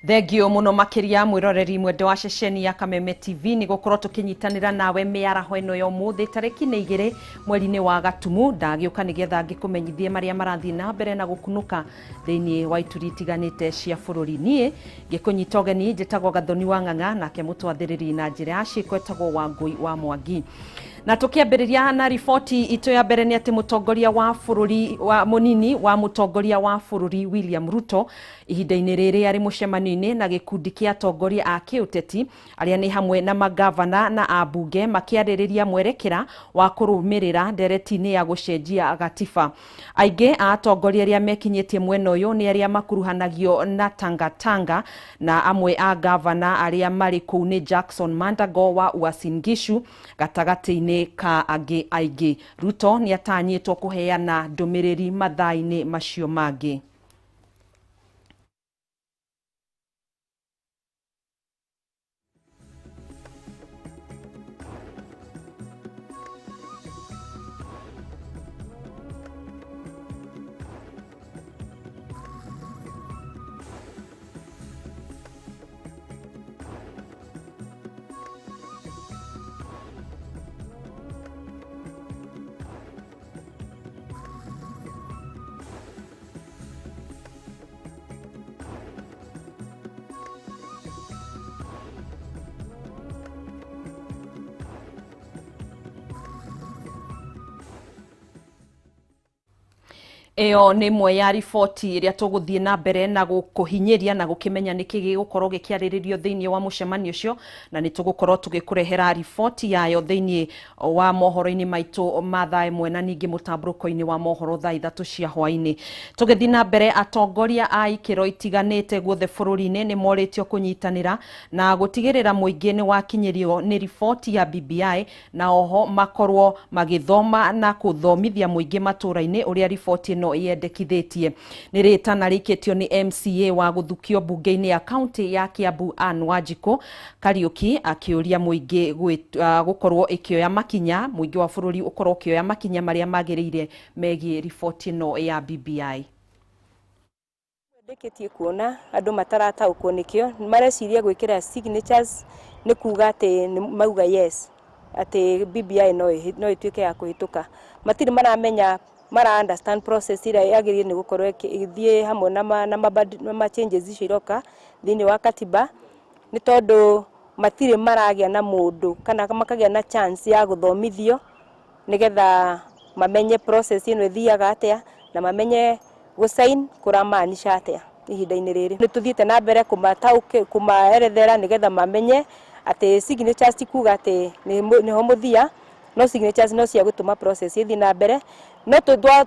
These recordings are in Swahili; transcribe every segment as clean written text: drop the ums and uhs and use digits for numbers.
Thengio muno makiria mwiroreri mwendo wa ceceni ya Kameme TV ni gukorwo tukinyitanira nawe miaraho ino yo muthi tariki ni 2 mweri-ini wa Gatumu ndagiuka nigetha ngikumenyithie maria marathii na mbere na gukunuka thiini wa ituri itiganite cia bururi. Nie ngikunyita ugeni njitagwo Gathoni wa Ng'ang'a nake mutwathiriri na njira ya ciiko etagwo Wangui wa Mwangi. Na tukiambiriria na ripoti ito ya mbere ni ati mutongoria wa bururi wa munini wa mutongoria wa bururi William Ruto ihinda-ini riri ari mucemani-ini na gikundi kia atongoria a kiuteti aria ni hamwe na magavana na abunge makiaririria mwerekera wa kurumirira ndereti-ini ya gucenjia gatiba. Aingi a atongoria aria mekinyitie mwena uyu ni aria makuruhanagio na Tanga na amwe a gavana aria mari kuu ni Jackson Mandago wa Uasin Gishu gatagati-ini ka angi aingi. Ruto ni atanyitwo kuheana ndumiriri mathaa-ini macio mangi. Eo ni mwe ya ripoti iria tuguthie na mbere na gukuhinyiria na gukimenya niki gigukorwo gikiariririo thiini wa mucemanio ucio na ni tugukorwo tugikurehera ripoti yayo thiini wa mohoro-ini maitu mathaa imwe na ningi mutamburuko-ini wa mohoro thaa 3 cia hwaini. Tugithi na mbere atongoria a ikiro itiganite guothe bururi-ini ni moritio kunyitanira na gutigirira muingi ni wakinyirio ni ripoti ya BBI na oho makorwo magithoma na kuthomithia muingi Matuuraini uria ripoti no yendekithitie. Ni ritana rikitio ni MCA wa guthukio bunge-ini ya county ya Kiambu Anne Wanjiku Kariuki akiuria muingi gukorwo ikioya makinya muingi wa bururi ukorwo ikioya makinya maria magirire megie ripoti no ya BBI. Ndeketie kuona andu matarataukwo nikio mareciria gwikira signatures ni kuga ati mauga yes ati BBI no ituike ya kuhituka. Matiri maramenya mara understand process ira yagirie ni gukorwo ithie hamwe na changes iciroka thini wa katiba ni tondu matire maragia na mundu kana makagia na chance ya guthomithio nigetha mamenye process ino ithiaga atia na mamenye gusign kuramaanisha atia ihinda-ini riri. Ni tuthiete na mbere kumaerethera nigetha mamenye ati signatures tikuga ati ni ho muthia no signatures no cia gutuma process ithi na mbere no twa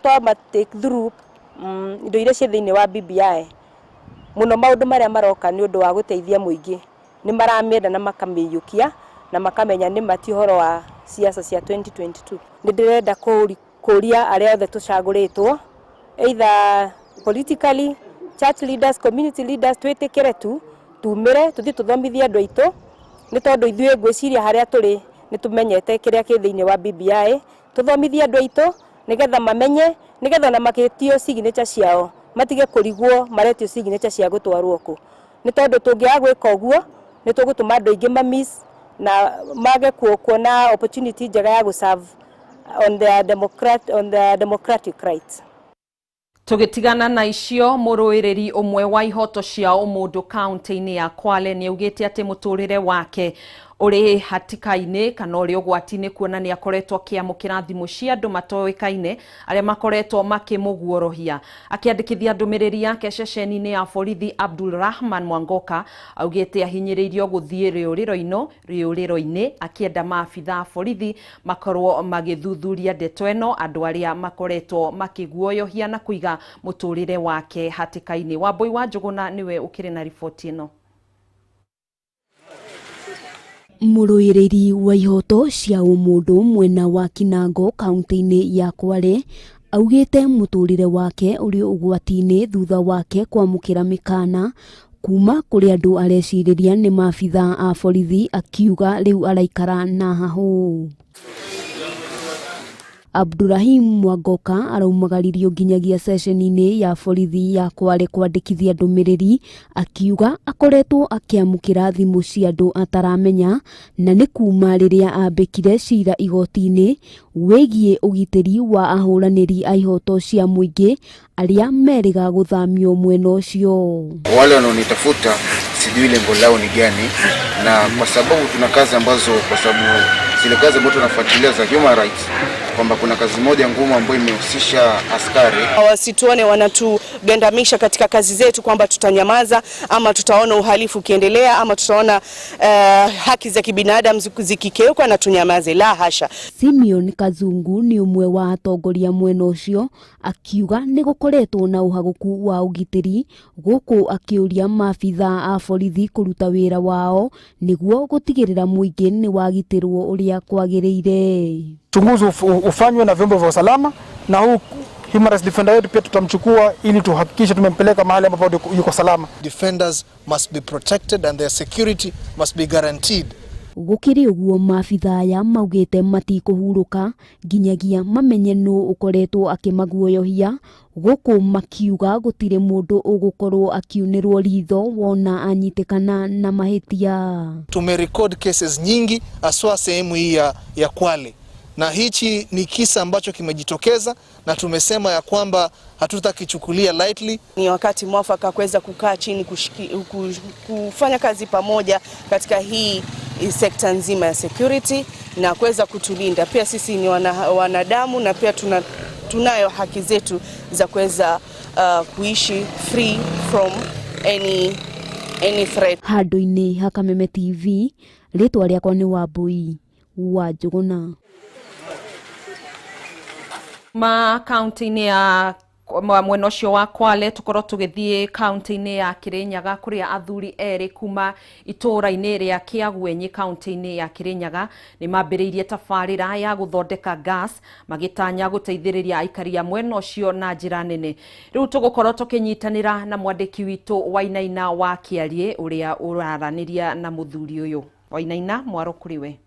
take through indo iria cia thiini wa BBI muno maundu maria maroka ni undu wa guteithia muingi ni maramienda na makamiyukia na makamenya ni matihoro wa siasa cia 2022. Ni ndirenda kuria aria othe tucaguritwo either politically, church leaders, community leaders, twitikire tumire tuthi tuthomithia andu aitu ni tondu ithuĩ ngwiciria haria turi ni tumenyete kiria ki thiini wa BBI tuthomithia andu aitu nigetha mamenye nigetha na makitio signature ciao matige kurigwo maretio signature cia gutwarwo ku ni tondu tungiaga gwika uguo ni tugutuma andu ingi miss na mage kuona opportunity njega ya serve on the democratic rights. Tugitigana na icio muruiriri umwe wa ihoto cia umundu county-ini ya Kwale ni ugite ati muturire wake uri hatikaine kana uri ugwati-ini kuona ni akoretwo kiamukira thimu cia andu matoikaine aria makoretwo makimuguorohia. Akiandikithia ndumiriri yake ceceni-ini ya borithi Abdulrahman Mwangoka augite ahinyiriirio guthie riuriro-ini akienda maabitha borithi makorwo magithuthuria ndeto eno andu aria makoretwo makiguoyohia na kuiga muturire wake hatikaine. Wambui wa Njuguna niwe ukiri na ripoti ino. Muruiriri wa ihoto cia umundu mwena wa Kinango kaunti-ini ya Kwale augite muturire wake uri ugwati-ini thutha wake kwamukira mikana kuma kuri andu areciriria ni maabitha a borithi akiuga riu araikara na hahu. Abdurahim Mwangoka araumagaririo nginyagia session-ini ya borithi ya Kwale kwandĩkithia ndũmĩrĩri akiuga akoretwo akiamũkĩra thimũ cia andũ ataramenya na nĩ kuma rĩrĩa ambĩkire cira igoti-inĩ wĩgiĩ ũgitĩri wa ahũranĩri a ihoto cia mũingĩ arĩa merĩga gũthamio mwena ũcio. Wale wanaonitafuta sijui lengo lao ni gani, na kwa sababu tuna kazi ambazo, kwa sababu zile kazi ambazo tunafuatilia za human rights, kwamba kuna kazi moja ngumu ambayo imehusisha askari. Wasituone wanatugandamisha katika kazi zetu kwamba tutanyamaza ama tutaona uhalifu ukiendelea ama tutaona haki za kibinadamu zikikeuka na tunyamaze. La hasha. Simeon Kazungu ni umwe wa atongoria mwena ũcio akiuga nĩ gũkoretwo na ũhagũku wa ũgitĩri gũkũ akiuria maabitha a borithi kũruta wĩra wao nĩguo gũtigĩrĩra mũingĩ nĩ wagitirwo ũrĩa kwagĩrĩire. Uchunguzi ufanywe na vyombo vya usalama, na huu human rights defender yetu pia tutamchukua ili tuhakikishe tumempeleka mahali ambapo yuko salama. Defenders must be protected and their security must be guaranteed. Gũkĩrĩ ũguo maabitha ya maugĩte matikũhurũka nginyagia mamenye nũ ũkoretwo akĩmaguoyohia, gũkũ makiuga gũtirĩ mũndũ ũgũkorwo akiunĩrwo ritho wona anyitĩkana na mahĩtia. Tumerecord cases nyingi aswa sehemu hii ya Kwale, na hichi ni kisa ambacho kimejitokeza na tumesema ya kwamba hatutakichukulia lightly. Ni wakati mwafaka kuweza kukaa chini kufanya kazi pamoja katika hii sekta nzima ya security na kuweza kutulinda. Pia sisi ni wanadamu na pia tunayo haki zetu za kuweza kuishi free from any threat. Handũ-inĩ ha Kameme TV, rĩtwa rĩakwa nĩ Wambui wa Njũgũna. Kaunti-inĩ ya mwena ũcio wa Kwale tukorwo tũgĩthiĩ kaunti-inĩ ya Kirinyaga kũrĩa athuri erĩ kuma itũũra-inĩ rĩa Kĩagwenyi kaunti-inĩ ya Kirinyaga nĩ mambĩrĩirie tabarĩra ya gũthondeka gas magĩtanya gũteithĩrĩria aikari a mwena ũcio na njĩra nene. Rĩu tũgũkorwo tũkĩnyitanĩra na mwandĩki witũ Wainaina wa Kĩariĩ ũrĩa ũraranĩria na mũthuri ũyũ. Wainaina, mwaro kũrĩ we.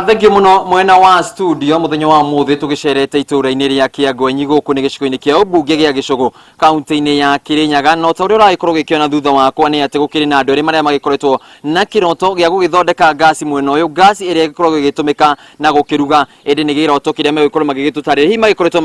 Thengi muno mwena wa studio muthenya wa muthi tugicerete itũũra-inĩ rĩa Kĩagwenyi gũkũ nĩ gĩcigo-inĩ kĩa ũmbunge gĩa Gĩcũgũ kaunti-inĩ ya Kirinyaga. No ta ũrĩa ũragĩkorwo gĩkĩona thutha wakwa nĩ atĩ gũkĩrĩ na andũ erĩ marĩa magĩkoretwo na kĩroto gĩa gũgĩthondeka gasi mwena ũyũ, gasi ĩrĩa ĩgĩkoragwo ĩgĩtũmĩka na gũkĩruga. Ĩndĩ nĩ gĩroto kĩrĩa megũkorwo magĩgĩtũtarĩria hihi magĩkoretwo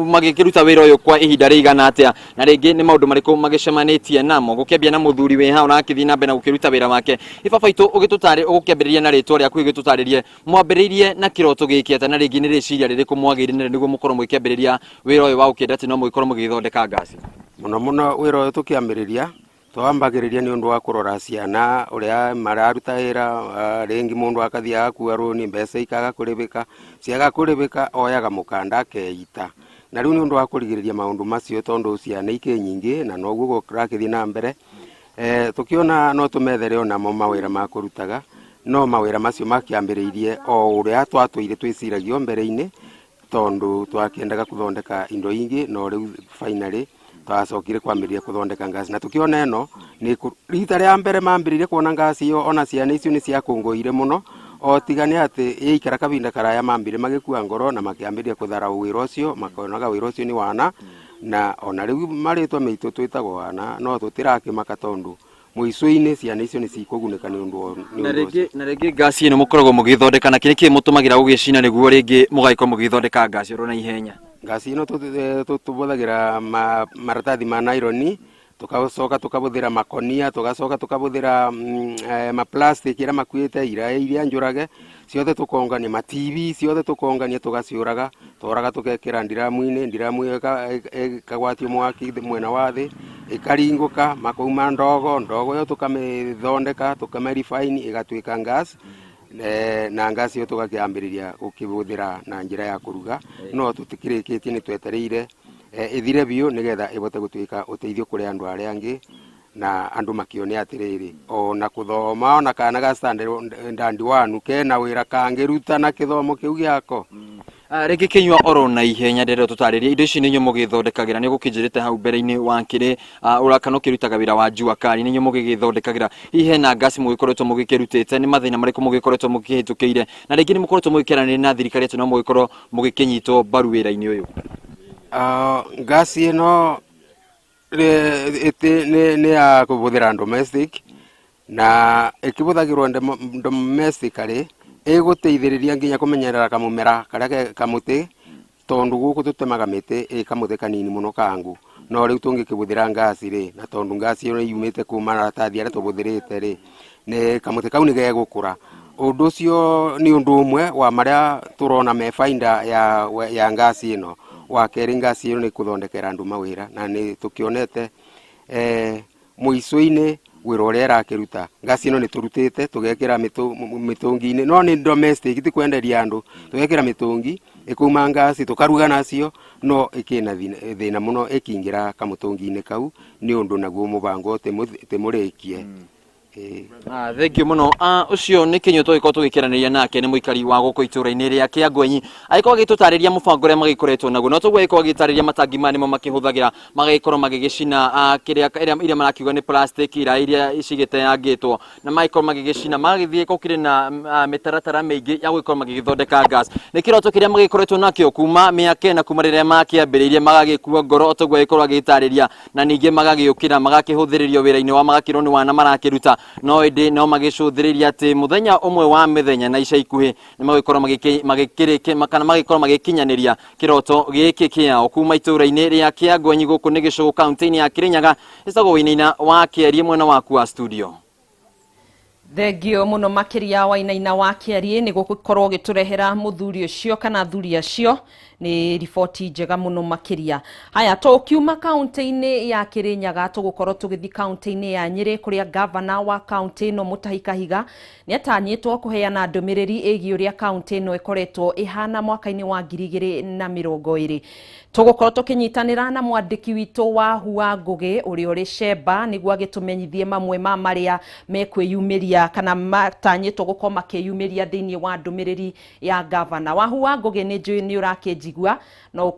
magĩkĩruta wĩra ũyũ kwa ihinda rĩigana atĩa, na rĩngĩ nĩ maũndũ marĩkũ magĩcemanĩtie namo. Gũkĩambia na mũthuri wĩ hau na akĩthiĩ na mbere na gũkĩruta wĩra wake. Ibaba itũ ũgũkĩambĩrĩria na rĩtwa rĩaku ũgĩtũtarĩrie mwambĩrĩirie na kĩroto gĩkĩ atĩ na rĩngĩ nĩ rĩciria rĩrĩkũ mwagĩrĩire nĩguo mũkorwo mũkĩambĩrĩria wĩra ũyũ wa gũkĩenda atĩ no mũgĩkorwo mũgĩthondeka gasi. Mũno wĩra ũyũ tũkĩambĩrĩria twambagĩrĩria nĩ ũndũ wa kũrora ciana ũrĩa mararuta wĩra, rĩngĩ mũndũ akathiĩ agakua rũni, mbeca ikaga kũrĩbĩka, ciaga kũrĩbĩka oyaga mũkanda akeita. Na rĩu nĩ ũndũ wa kũrigĩrĩria maũndũ macio tondũ ciana ikĩ nyingĩ na noguo gũkĩrathiĩ na mbere, tũkĩona no tũmethere onamo mawĩra ma kũrutaga. No mawĩra macio makĩambĩrĩirie o ũrĩa twatũire twĩciragio mbere-inĩ tondũ twakĩendaga gũthondeka indo ingĩ, no rĩu finally twacokire kwambĩrĩria gũthondeka ngasi. Na tũkĩona ĩno nĩ rita rĩa mbere mambĩrĩirie kuona ngasi ĩyo, ona ciana icio nĩ ciakũngũire mũno, o tiga nĩ atĩ ĩikara kabinda karaya mambĩrĩrie magĩkua ngoro na makĩambĩrĩria kũtharaũ wĩra ũcio, makonaga wĩra ũcio nĩ wana, na ona rĩu marĩtwa maitũ twĩtagwo wana, no tũtirakĩmaka tondũ mũico-inĩ ciana icio nĩ cikũgunĩka nĩ ũndũ na rĩngĩ gasi ĩno mũkoragwo mũgĩthondeka na kĩrĩ kĩ mũtũmagĩra gũgĩcina nĩguo rĩngĩ mũgagĩkorwo mũgĩthondeka gasi ĩno na ihenya? Gasi ĩno tũbũthagĩra maratathi ma naironi, tugacoka tukabũthĩra makonia, tugacoka tukabũthĩra maplastic ĩrĩa makuĩte iraĩ iria njũrage, ciothe tukongania, mativi ciothe tukongania tugaciũraga, tworaga tũgekĩra ndiramu-inĩ, ndiramu ĩkagwatio mwaki mwena wa thĩ, ĩkaringũka, makauma ndogo ĩyo tũkamĩthondeka, tũkamĩrefine ĩgatuĩka gas, na ngasi ĩyo tũgakĩambĩrĩria gũkĩbũthĩra na njĩra ya kũruga, no tũtikĩrĩkĩtie nĩ twetereire ithire biũ nĩgetha ĩbote gũtuĩka ũteithio kũrĩ andũ arĩa angĩ na andũ makĩone atĩrĩrĩ ona kũthoma ona kana ga standard wanu kena wĩra kangĩruta na kĩthomo kĩu gĩako Rĩngĩ kĩnyua oro na ihenya ndĩrenda tũtarĩrie indo ici nĩ nyuo mũgĩthondekagĩra nĩ gũkĩnjĩrĩte hau mbere-inĩ wa kĩrĩ ũrakana ũkĩrutaga wĩra wa njua kari nĩ nyuo mũgĩgĩthondekagĩra hihi hena ngasi mũgĩkoretwo mũgĩkĩrutĩte nĩ mathĩna marĩkũ mũgĩkoretwo mũgĩkĩhĩtũkĩire na rĩngĩ nĩ mũkoretwo mũgĩkĩaranĩria na thirikari atĩ no mũgĩkorwo mũgĩkĩnyitwo mbaru wĩra-inĩ ũyũ. Ngasi ĩno nĩ ya kũhũthĩra domestic na ĩkĩhũthagĩrwo domestically ĩgũteithĩrĩria nginya kũmenyerera kamũmera karĩa kamũtĩ tondu gũkũ tũtemaga mĩtĩ kamũtĩ kanini mũno kangu no rĩu tũngĩkĩhũthĩra ngasi rĩ na tondu ngasi ĩyo yumĩte kuma maratathi arĩa tũhũthĩrĩte rĩ nĩ kamũtĩ kau nĩ gegũkũra. Ũndũ ũcio nĩ ũndũ ũmwe wa marĩa tũrona me bainda ya ngasi ĩno. Wa kerĩ ngasi ĩno nĩ kũthondekera andũ mawĩra na nĩ tũkĩonete mũico-inĩ wĩra ũrĩa ĩrakĩruta. Ngasi ĩno nĩ tũrutĩte tũgekĩra mĩtũngi-inĩ no nĩ domestic ti kwenderia andũ tũgekĩra mĩtũngi ĩkuma ngasi tũkaruga nacio no ĩkĩna thĩna mũno ĩkĩingĩra kamũtũngi-inĩ kau nĩ ũndũ naguo mũbango tĩmũrĩkie. Thank you muno. Ucio nĩ Kĩnyuo tũgĩkorwo tũgĩkĩranĩria nake nĩ mũikari wa gũkũ itũũra-inĩ rĩa Kĩangwenyi agĩkorwo agĩtũtarĩria mũbango ũrĩa magĩkoretwo naguo no tũguo agĩkorwo agĩtarĩria matangi maya nĩmo makĩhũthagĩra magagĩkorwo magĩgĩcina iria marakiuga nĩ plastic iria cigĩteangĩtwo na magĩkorwo magĩgĩcina magagĩthiĩ gũkĩrĩ na mĩtaratara mĩingĩ ya gũgĩkorwo magĩgĩthondeka gas. Nĩ kĩroto kĩrĩa magĩkoretwo nakĩo kuma mĩaka na kuma rĩrĩa makĩambĩrĩirie magagĩkua ngoro tũguo agĩkorwo agĩtarĩria na ningĩ magagĩũkĩra magakĩhũthĩrĩrio wĩra-inĩ wa magakĩrwo nĩ wana marakĩruta no ĩndĩ no magĩcũthĩrĩria atĩ mũthenya ũmwe wa mĩthenya na ica ikuhĩ nĩ magĩkorwo magĩkorwo magĩkinyanĩria kĩroto gĩkĩ kĩao kuma itũũra-inĩ rĩa Kĩangwenyi gũkũ nĩ Gĩcũgũ kaunti-inĩ ya Kĩrĩnyaga ĩtagwo Wainaina wa Kĩarie mwena waku wa studio. Thengio muno makĩria Wainaina wa Kĩarie nĩ gũkorwo gĩtũrehera mũthuri ũcio kana thuri acio nĩ riboti njega muno makĩria. Haya tũkiuma kaunti-inĩ ya Kĩrĩnyaga tũgũkorwo tũgĩthiĩ kaunti-inĩ ya Nyĩrĩ kũrĩa gavana wa kaunti ĩno Mutahi Kahiga nĩ atanyĩtwo kũheana ndũmĩrĩri ĩgiĩ ũrĩa kaunti ĩno ĩkoretwo ĩhana mwaka-inĩ wa 2020. Tũgũkorwo tũkĩnyitanĩra na mwandĩki witũ wa Hua Ngũgĩ ũrĩa ũrĩ Cemba nĩguo agĩtũmenyithie mamwe ma marĩa mekwĩyumĩria kana matanyĩtwo gũkorwo makĩyumĩria thĩinĩ wa ndũmĩrĩri ya gavana wa Hua Ngũgĩ. Nĩ njũĩ nĩ ũrakĩnjigua no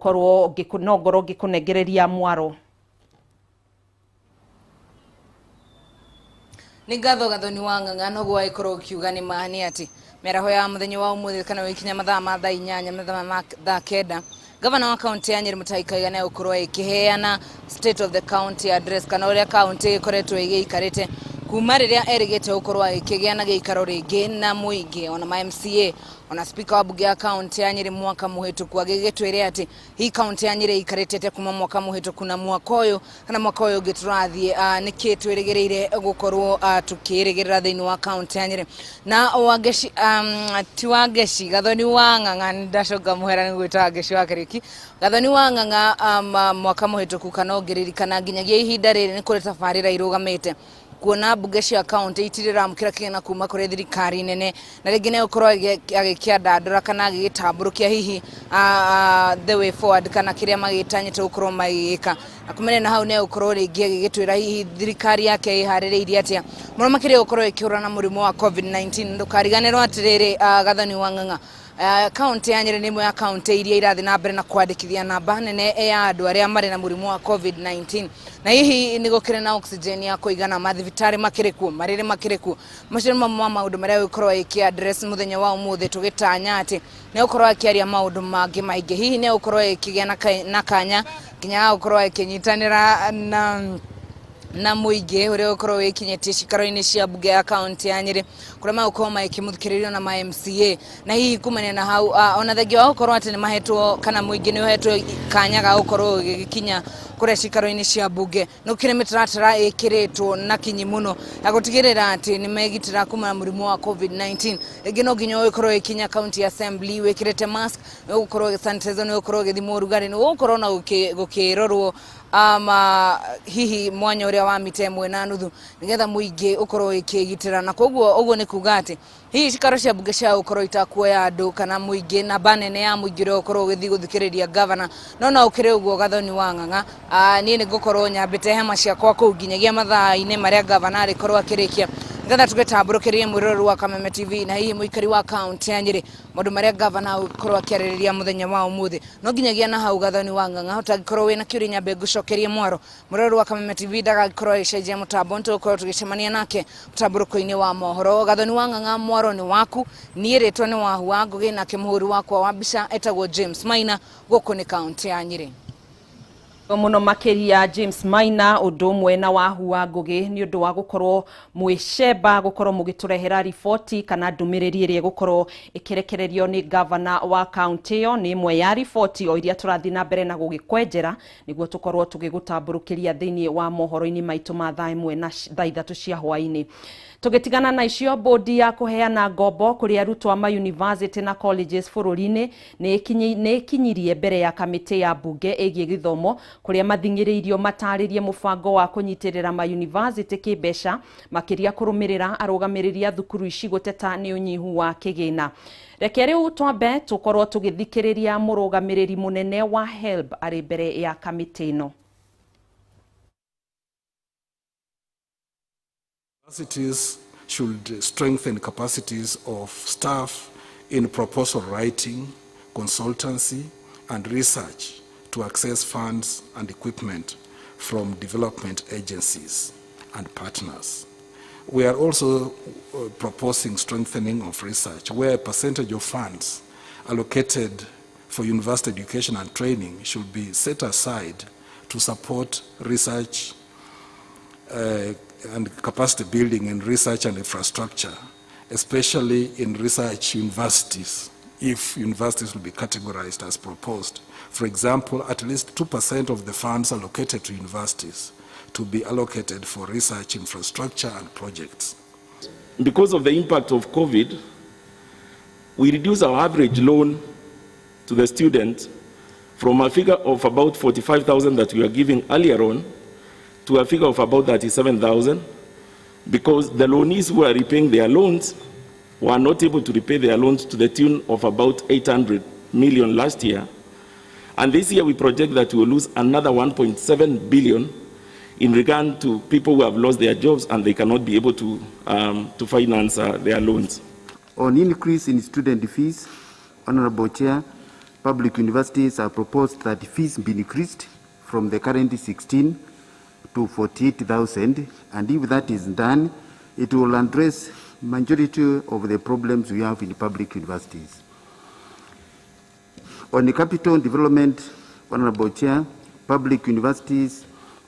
ngorwo ngĩkũnengereria mwaro. Nĩ ngatho Gathoni wa Ng'ang'a noguo agĩkorwo ũkiuga nĩ mahani atĩ mĩaraho ya mũthenya wa ũmũthĩ kana wĩkinya mathaa ma thaa 8 mathaa ma thaa 9 gavana wa kaunti ya Nyĩrĩ Mutahi Kahiga nĩ agũkorwo akĩheana state of the county address kana ũrĩa kaunti ĩkoretwo ĩgĩikarĩte kuma rĩrĩa erĩgĩte gũkorwo agĩkĩgĩa na gĩikaro rĩngĩ na mũingĩ ona ma MCA ona speaker wa bunge ya kaunti ya Nyĩrĩ mwaka mũhĩtũku agĩgĩtwĩre atĩ hii kaunti ya Nyĩrĩ ikarĩtete kuma mwaka mũhĩtũku na mwaka ũyũ kana mwaka ũyũ ũngĩ tũrathiĩ nĩkĩ twĩrĩgĩrĩire gũkorwo tukĩrĩgĩrĩra thĩinĩ wa kaunti ya Nyĩrĩ na Wangeci ti Wangeci Gathoni wa Ng'ang'a ndacoka mũhera nĩ gwĩta Wangeci wa Kĩrĩki. Gathoni wa Ng'ang'a mwaka mũhĩtũku kana ũngĩririkana nginyagia ihinda rĩrĩ nĩ kũrĩ tabarĩra irũgamĩte kuona bunge cia kaunti itiriramũkĩra kĩgĩna kuma kũrĩ thirikari nene na rĩngĩ nĩ gũkorwo agĩkĩandandũra kana agĩgĩtambũrũkia hihi the way forward kana kĩrĩa magĩtanyĩte gũkorwo magĩgĩka na kumene na hau nĩ gũkorwo rĩngĩ agĩgĩtwĩra hihi thirikari yake ĩharĩrĩirie atĩa mũno makĩria gũkorwo ĩkĩhũrana na mũrimũ wa COVID-19. Ndũkariganĩrwo atĩrĩrĩ Gathoni wa Ng'ang'a kaunti ya Nyĩrĩ nĩ ĩmwe ya kaunti iria irathiĩ na mbere na kwandĩkithia namba nene ya andũ arĩa marĩ na mũrimũ wa COVID-19 na hihi nĩ gũkĩrĩ na oxygen ya kũigana mathibitarĩ makĩrĩ kuo marĩrĩ makĩrĩ kuo. Macio nĩ mamwe ma maũndũ marĩa gũkorwo address mũthenya wa ũmũthĩ tũgĩtanya atĩ nĩ gũkorwo akĩaria maũndũ mangĩ maingĩ hihi nĩ gũkorwo akĩgĩa na kanya nginya gũkorwo akĩnyitanĩra na mũingĩ ũrĩa ũkorwo wĩkinyĩtie cikaro-inĩ cia bunge ya kaunti ya Nyĩrĩ kũrĩa magũkorwo magĩkĩmũthikĩrĩrio na ma MCA na hihi kumania na hau ona thengia wa gũkorwo atĩ nĩ mahetwo kana mũingĩ nĩ ũhetwo kanya ga gũkorwo ũgĩkinya kũrĩa cikaro-inĩ cia bunge nĩ gũkĩrĩ mĩtaratara ĩkĩrĩtwo na kinyi mũno ya gũtigĩrĩra atĩ nĩ megitĩra kuma na mũrimũ wa COVID-19. Rĩngĩ no nginya ũgĩkorwo ũgĩkinya county assembly wĩkĩrĩte mask nĩ ũgũkorwo sanitizer nĩ ũgũkorwo ũgĩthimwo ũrugarĩ nĩ ũgũkorwo na gũkĩrorwo hihi mwanya ũrĩa wa mita 1.5 nĩgetha mũingĩ ũkorwo ũkĩgitĩra na koguo ũguo nĩ kuga atĩ hihi cikaro cia bunge cia gũkorwo itakuoya andũ kana mũingĩ na banene ya mũingĩ ũrĩa ũkorwo ũgĩthiĩ gũthikĩrĩria gavana no ũkĩrĩ ũguo Gathoni wa Ng'ang'a niĩ nĩ ngũkorwo nyambĩte hema ciakwa kũu nginyagia mathaa-inĩ marĩa gavana arĩkorwo akĩrĩkia ngetha tugetamburukirie mwiroro wa Kameme TV na hihi muikari wa county ya Nyeri mundu maria governor ukorwo akiaririria muthenya wa umuthi no nginyagia na hau Gathoni wa ng'ang'a utagikorwo wina kiuri nyambe gucokerie mwaro mwiroro wa Kameme TV ndagagikorwo icenjia mutambo ntukorwo tugicemania nake mutamburuko-ini wa mohoro. Gathoni wa ng'ang'a mwaro ni waku nie ritwa ni wahu wa ngugi na kimuhuri wakwa wa mbica etagwo James Maina guku ni county ya Nyeri. Muno makiria James Maina undu umwe na wahu wa ngugi ni undu wa gukorwo mwicemba gukorwo mugiturehera ripoti kana ndumiriri iri gukorwo ikirekererio ni governor wa county yo ni imwe ya ripoti o iria turathi na mbere na gugikwenjera niguo tukorwo tugigutamburukiria thiini wa mohoro-ini maitu ma thaa 1 na thaa 3 cia hwaini. Tugitigana na icio bodi ya kuheana ngombo kuri arutwo ma university na colleges bururi-ini ni kinyirie mbere ya kamiti ya bunge egie githomo kuria mathingiririo mataririe mubango wa kunyitirira ma university kibeca makiria kurumirira arugamiriria thukuru ici guteta ni unyihu wa kigina. Reke riu twambe tukorwo tugithikiriria murugamiriri munene wa HELB ari mbere ya kamiti ino. Universities should strengthen capacities of staff in proposal writing, consultancy, and research to access funds and equipment from development agencies and partners. We are also proposing strengthening of research, where a percentage of funds allocated for university education and training should be set aside to support research and capacity building in research and infrastructure, especially in research universities, if universities will be categorized as proposed. For example, at least 2% of the funds allocated to universities to be allocated for research infrastructure and projects. Because of the impact of COVID, we reduced our average loan to the student from a figure of about 45,000 that we were giving earlier on to a figure of about 37,000, because the loanees who are repaying their loans were not able to repay their loans to the tune of about 800 million last year. And this year we project that we will lose another 1.7 billion in regard to people who have lost their jobs and they cannot be able to finance their loans. On increase in student fees, Honorable Chair, public universities have proposed that fees be increased from the current 16 to 48,000, and if that is done, it will address majority of the problems we have in public universities. On the capital development, Honorable Chair, public universities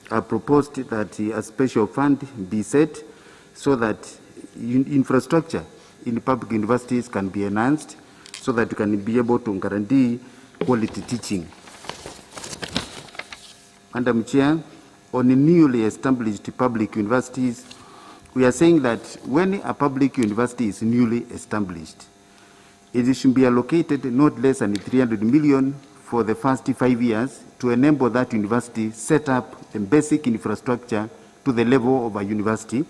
have proposed that a special fund be set so that infrastructure in public universities can be enhanced so that we can be able to guarantee quality teaching. Madam Chair, on the newly established public universities, we are saying that when a public university is newly established, it should be allocated not less than 300 million for the first 5 years to enable that university set up the basic infrastructure to the level of a university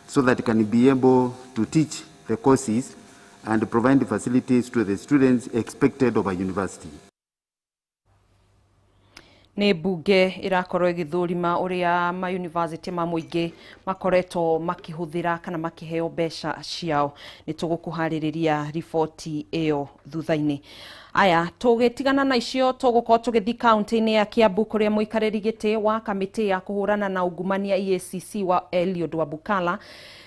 so that it can be able to teach the courses and provide the facilities to the students expected of a university. Ni bunge irakorwo igithurima uria ma university ma muingi makoretwo makihuthira kana makiheo mbeca ciao. Ni tugukuhaririria ripoti iyo thutha-ini. Aya tugitigana na icio tugukorwo tugithi county-ini ya Kiambu kuria muikariri giti wa kamiti ya kuhurana na ungumania EACC wa Eliud wa Bukala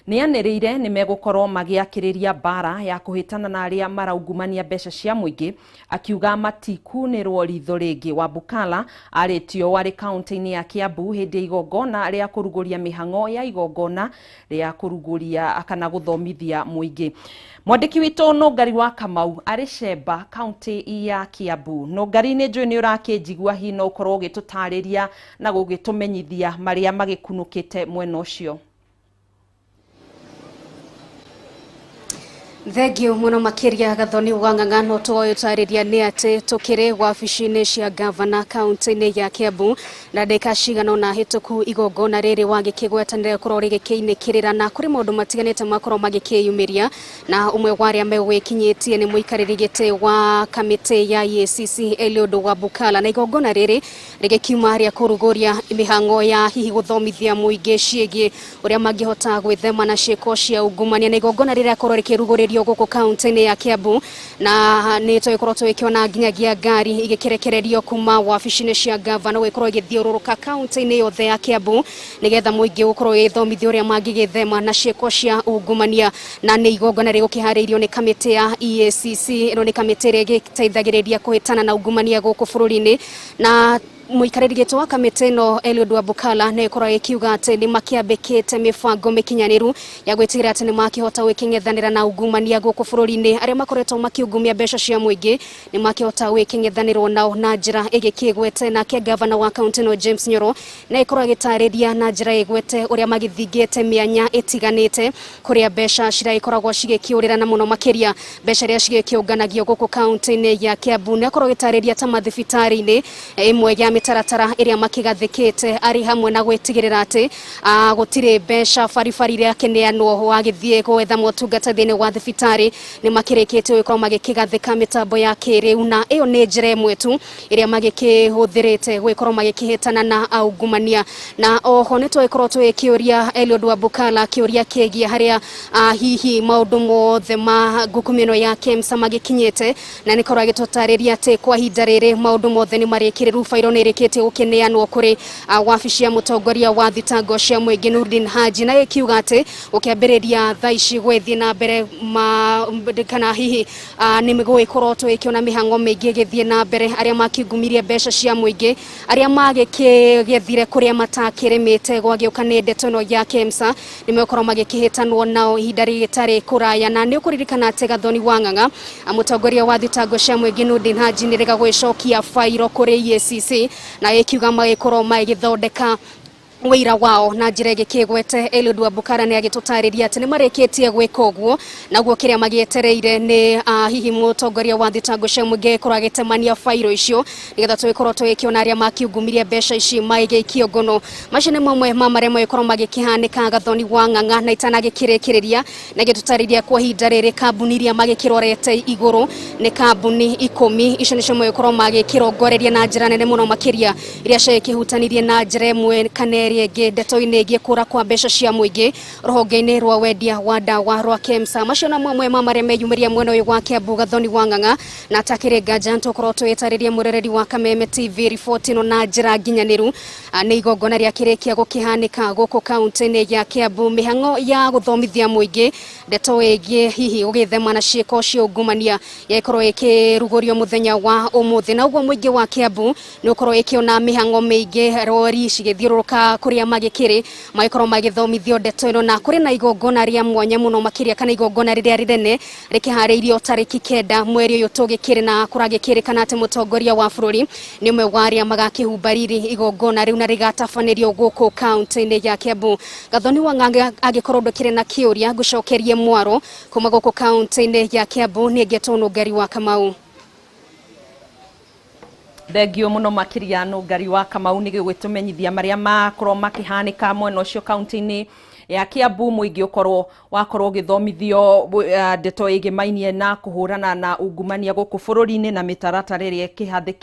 nianiriire ni megukorwo magiakiriria bara ya kuhitana na aria maraungumania mbeca cia muingi, akiuga matikunirwo ritho ringi. Wa Bukala aritio wari county-ini ya Kiambu hindi igongona ria kuruguria mihango ya igongona ria kuruguria kana guthomithia muingi. Mwandiki witu Nongari wa Kamau aricemba county ya Kiambu. Nongari ni njui ni urakijigua hino ukorwo ugitutariria na gugitumenyithia maria magikunukite mwena ucio. Thengio muno makiria Gathoni Wang'ang'a no tũtarĩria nĩ atĩ tũkĩrĩ wabici-inĩ cia gavana kaunti-inĩ ya Kiambu na ndĩka cigana na hĩtũku igongona rĩrĩ wagĩkĩgwetanĩra gũkorwo rĩgĩkĩinĩkĩrĩra na kũrĩ maũndũ matiganĩte makorwo magĩkĩyumĩria na ũmwe wa arĩa megwĩkinyĩtie nĩ mũikarĩri gĩtĩ wa kamĩtĩ ya EACC Eliud Wabukala na igongona rĩrĩ rĩgĩkiuma harĩa kũrugũria mĩhang'o ya hihi gũthomithia mũingĩ ciĩgiĩ ũrĩa mangĩhota gwĩthema na ciĩko cia ungumania na igongona rĩrĩa korwo rĩkĩrugũrĩrio gũkũ kaunti-inĩ ya Kiambu na nĩ tũgĩkorwo tũgĩkĩona nginyagia ngari igĩkĩrekererio kuma wabici-inĩ cia gavana gũgĩkorwo igĩthiũrũrũka kaunti-inĩ yothe ya Kiambu nĩgetha mũingĩ gũkorwo gĩthomithio ũrĩa mangĩgĩthema na ciĩko cia ungumania na nĩ igongona rĩgũkĩharĩirio nĩ kamĩtĩ ya EACC ĩno nĩ kamĩtĩ ĩrĩa ĩgĩteithagĩrĩria kũhĩtana na ungumania gũkũ bũrũri-inĩ na mũikarĩri gĩtĩ wa kamĩtĩ ĩno Eliud Wabukala nĩ ĩkorwo ĩkiuga atĩ nĩ makĩambĩkĩte mĩbango mĩkinyanĩru ya gwĩtigĩra atĩ nĩ makĩhota gwĩkĩng'ethanĩra na ungumania gũkũ bũrũri-inĩ arĩa makoretwo makiungumia mbeca cia mũingĩ nĩ makĩhota gwĩkĩng'ethanĩrwo nao na njĩra ĩgĩkĩgwete nake gavana wa kaunti ĩno James Nyoro na ĩkorwo agĩtarĩria na njĩra ĩgwete ũrĩa magĩthingĩte mĩanya ĩtiganĩte kũrĩa mbeca ciragĩkoragwo cigĩkĩũrĩra na mũno makĩria mbeca iria cigĩkĩũnganagio gũkũ kaunti-inĩ ya Kiambu na ĩkorwo agĩtarĩria ta mathibitarĩ-inĩ ĩmwe ya mĩtaratara ĩrĩa makĩgathĩkĩte arĩ hamwe na gwĩtigĩrĩra atĩ gũtirĩ mbeca baribari iria kĩneanwo wagĩthiĩ gwetha motungata thĩinĩ wa thibitarĩ nĩ makĩrĩkĩte gũkorwo magĩkĩgathĩka mĩtambo ya kĩrĩu na ĩyo nĩ njĩra ĩmwe tu ĩrĩa magĩkĩhũthĩrĩte gwĩkorwo magĩkĩhĩtana na aungumania na oho nĩ tũgĩkorwo tũgĩkĩũria Eliud Wabukala kĩũria kĩgiĩ harĩa hihi maũndũ mothe ma ngukumio ĩno ya KEMSA magĩkinyĩte na nĩ korwo agĩtũtarĩria atĩ kwa ihinda rĩrĩ maũndũ mothe nĩ marĩkĩrĩru fairo nĩ rĩkĩte gũkĩneanwo kũrĩ wabici ya mũtongoria wa thitango cia mũingĩ Nurdin Haji na ĩkiuga atĩ ũkĩambĩrĩria thaa ici gwĩthiĩ na mbere kana hihi nĩ gũgĩkorwo tũgĩkĩona mĩhang'o mĩingĩ ĩgĩthiĩ na mbere arĩa makiungumirie mbeca cia mũingĩ arĩa magĩkĩgethire kũrĩa matakĩrĩmĩte gwagĩũka nĩ ndeto ĩno ya KEMSA nĩ megũkorwo magĩkĩhĩtanwo nao ihinda rĩgĩtarĩ kũraya na nĩ ũkũririkana atĩ Gathoni Wang'ang'a mũtongoria wa thitango cia mũingĩ Nurdin Haji nĩ rĩga gwĩcokia fairo kũrĩ EACC na ĩkiuga magĩkorwo magĩthondeka wĩira wao na njĩra ĩgĩkĩgwete Eliud Wabukala nĩ agĩtũtarĩria atĩ nĩ marĩkĩtie gwĩka ũguo naguo kĩrĩa magĩetereire nĩ hihi mũtongoria wa thitango cia mũingĩ gũkorwo agĩtemania fairo icio nĩgetha tũgĩkorwo tũgĩkĩona arĩa makiungumirie mbeca ici maigĩikio ngono macio nĩ mamwe ma marĩa magĩkorwo magĩkĩhanĩka Gathoni Wang'ang'a na itanagĩkĩrĩkĩrĩria na gĩtũtarĩria kwa ihinda rĩrĩ kambuni iria magĩkĩrorete igũrũ nĩ kambuni 10 icio nĩcio magĩkorwo magĩkĩrongoreria na njĩra nene mũno makĩria iria ciagĩkĩhutanirie na njĩra ĩmwe kana ĩngĩ ndeto-inĩ ĩgiĩ kũra kwa mbeca cia mũingĩ rũhonge-inĩ rwa wendia wa ndawa rwa KEMSA macio na mamwe ma marĩa meyumĩria mwena ũyũ wa Kiambu Gathoni Wang'ang'a na takĩrĩ nganja tũkorwo twĩtarĩria mũrereri wa Kameme TV riboti ĩno na njĩra nginyanĩru nĩ igongona rĩakĩrĩkia gũkĩhanĩka gũkũ kaunti-inĩ ya Kiambu mĩhang'o ya gũthomithia mũingĩ ndeto ĩgiĩ hihi gũgĩthema na ciĩko cia ungumania yaikorwo ĩkĩrugũrio mũthenya wa ũmũthĩ na ũguo mũingĩ wa Kiambu nĩ ũkorwo ĩkĩona mĩhang'o mĩingĩ rori cigĩthiũrũrũka kũrĩa magĩkĩrĩ magĩkorwo magĩthomithio ndeto ĩno na kũrĩ na igongona rĩa mwanya mũno makĩria kana igongona rĩrĩa rĩnene rĩkĩharĩirio tarĩki 9 mweri ũyũ tũgĩkĩrĩ na kũragĩkĩrĩkana atĩ mũtongoria wa bũrũri nĩ ũmwe wa arĩa magakĩhumba riri igongona rĩu na rĩgatabanĩrio gũkũ kaunti-inĩ ya Kiambu Gathoni Wang'ang'a agĩkorwo ndũkĩrĩ na kĩũria ngũcokerie mwaro kuma gũkũ kaunti-inĩ ya Kiambu nĩ Gathoni Ngari wa Kamau. Thengio muno makiria Ngari wa Kamau nĩ gwĩtũmenyithia marĩa makorwo makĩhanĩka mwena ũcio kaunti-inĩ ya Kiambu mũingĩ wakorwo ũgĩthomithio ndeto ĩgĩmainie na kũhũrana na ungumania gũkũ bũrũri-inĩ na mĩtaratara ĩrĩa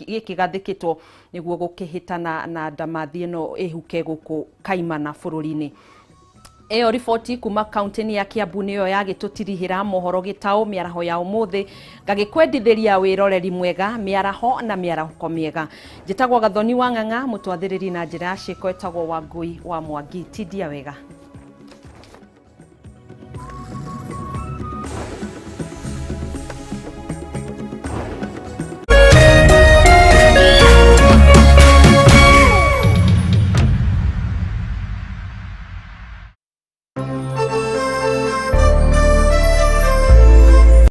ĩkĩgathĩkĩtwo nĩguo gũkĩhĩtana na ndamathi ĩno ĩhuke gũkũ kaimana bũrũri-inĩ. Eyo riboti kuma kaunti-inĩ ya Kiambu nĩyo yagĩtũtirihĩra mohoro gĩtaũ mĩaraho ya ũmũthĩ ngagĩkwendithĩria wĩroreri mwega mĩaraho na mĩarahũko mĩega. Njĩtagwo Gathoni Wang'ang'a mũtwathĩrĩri na njĩra ya ciĩko etagwo Wangui wa Mwangi tindia wega.